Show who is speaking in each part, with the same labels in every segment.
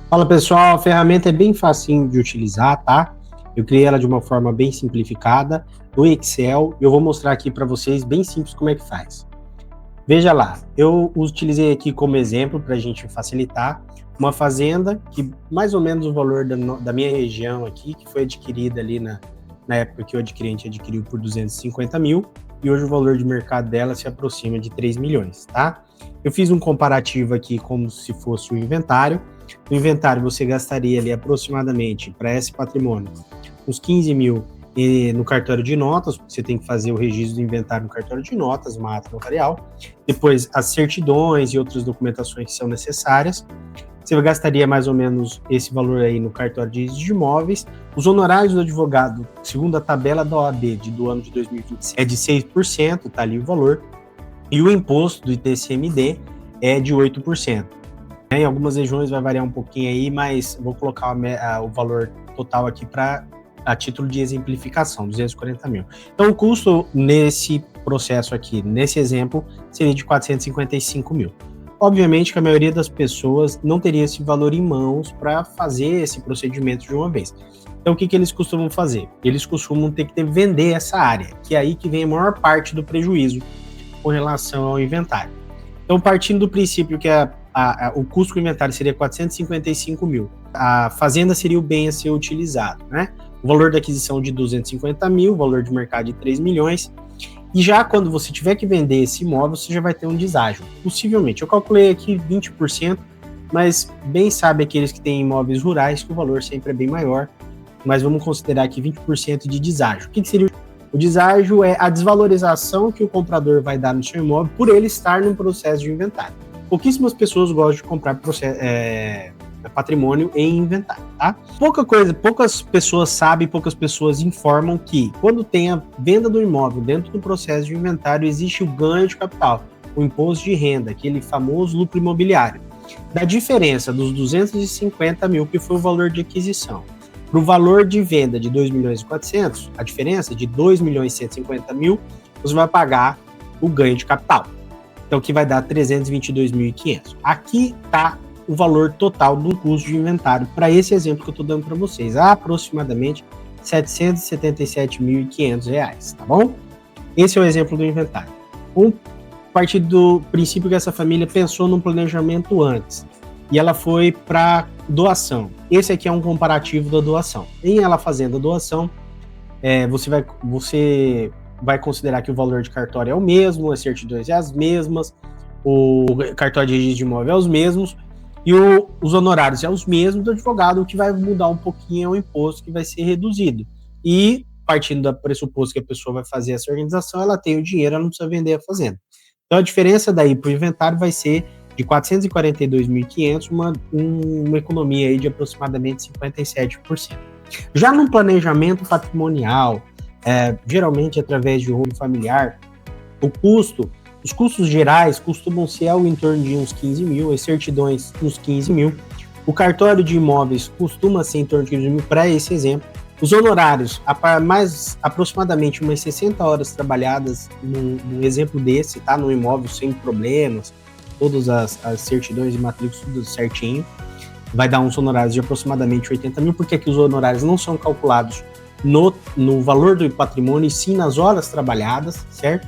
Speaker 1: Fala pessoal, a ferramenta é bem facinho de utilizar, tá? Eu criei ela de uma forma bem simplificada no Excel e eu vou mostrar aqui para vocês bem simples como é que faz. Veja lá, eu utilizei aqui como exemplo para a gente facilitar uma fazenda que mais ou menos o valor da minha região aqui, que foi adquirida ali na época que eu adquiri, a gente adquiriu por 250 mil e hoje o valor de mercado dela se aproxima de 3 milhões, tá? Eu fiz um comparativo aqui como se fosse o inventário. No inventário você gastaria ali aproximadamente para esse patrimônio uns 15 mil no cartório de notas, porque você tem que fazer o registro do inventário no cartório de notas, uma ata notarial, depois as certidões e outras documentações que são necessárias. Você gastaria mais ou menos esse valor aí no cartório de registro de imóveis. Os honorários do advogado, segundo a tabela da OAB do ano de 2020, é de 6%, tá ali o valor, e o imposto do ITCMD é de 8%. Em algumas regiões vai variar um pouquinho aí, mas vou colocar o valor total aqui a título de exemplificação, 240 mil. Então, o custo nesse processo aqui, nesse exemplo, seria de 455 mil. Obviamente que a maioria das pessoas não teria esse valor em mãos para fazer esse procedimento de uma vez. Então, o que eles costumam fazer? Eles costumam ter que vender essa área, que é aí que vem a maior parte do prejuízo com relação ao inventário. Então, partindo do princípio que o custo do inventário seria 455 mil, a fazenda seria o bem a ser utilizado, né? O valor da aquisição de 250 mil, o valor de mercado de 3 milhões, e já quando você tiver que vender esse imóvel, você já vai ter um deságio. Possivelmente, eu calculei aqui 20%, mas bem sabe aqueles que têm imóveis rurais que o valor sempre é bem maior, mas vamos considerar aqui 20% de deságio. O que seria o deságio? É a desvalorização que o comprador vai dar no seu imóvel por ele estar num processo de inventário. Pouquíssimas pessoas gostam de comprar patrimônio em inventário, tá? Poucas pessoas sabem, poucas pessoas informam que quando tem a venda do imóvel dentro do processo de inventário, existe o ganho de capital, o imposto de renda, aquele famoso lucro imobiliário. Da diferença dos 250 mil, que foi o valor de aquisição, para o valor de venda de 2 milhões e 400, a diferença de 2 milhões e 150 mil, você vai pagar o ganho de capital. Então, que vai dar 322.500. Aqui está o valor total do custo de inventário para esse exemplo que eu estou dando para vocês, aproximadamente R$ 777.500, tá bom? Esse é o exemplo do inventário. A partir do princípio que essa família pensou no planejamento antes e ela foi para doação. Esse aqui é um comparativo da doação. Em ela fazendo a doação, você vai considerar que o valor de cartório é o mesmo, as certidões é as mesmas, o cartório de registro de imóvel é os mesmos, e os honorários é os mesmos do advogado. O que vai mudar um pouquinho é o imposto que vai ser reduzido. E, partindo do pressuposto que a pessoa vai fazer essa organização, ela tem o dinheiro, ela não precisa vender a fazenda. Então, a diferença daí para o inventário vai ser de 442.500, uma economia aí de aproximadamente 57%. Já no planejamento patrimonial, geralmente através de rolo familiar, os custos gerais costumam ser algo em torno de uns 15 mil, as certidões uns 15 mil, o cartório de imóveis costuma ser em torno de 15 mil para esse exemplo, os honorários, aproximadamente umas 60 horas trabalhadas num exemplo desse, tá? No imóvel sem problemas, todas as certidões e matrículas tudo certinho, vai dar uns honorários de aproximadamente 80 mil, porque aqui os honorários não são calculados no valor do patrimônio, e sim nas horas trabalhadas, certo?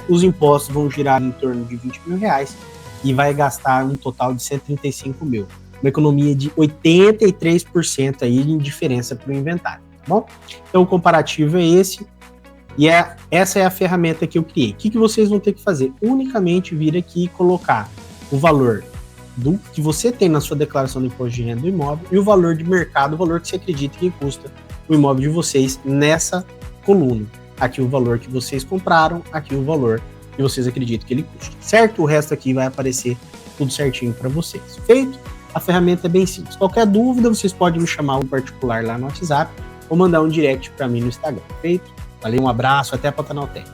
Speaker 1: Os impostos vão girar em torno de 20 mil reais e vai gastar um total de 135 mil. Uma economia de 83% aí em diferença para o inventário, tá bom? Então o comparativo é esse e essa é a ferramenta que eu criei. O que vocês vão ter que fazer? Unicamente vir aqui e colocar o valor do que você tem na sua declaração do imposto de renda do imóvel e o valor de mercado, o valor que você acredita que custa o imóvel de vocês nessa coluna. Aqui o valor que vocês compraram, aqui o valor que vocês acreditam que ele custa, certo? O resto aqui vai aparecer tudo certinho para vocês. Feito? A ferramenta é bem simples. Qualquer dúvida, vocês podem me chamar em particular lá no WhatsApp ou mandar um direct para mim no Instagram. Feito? Valeu, um abraço, até a Pantanal Tech.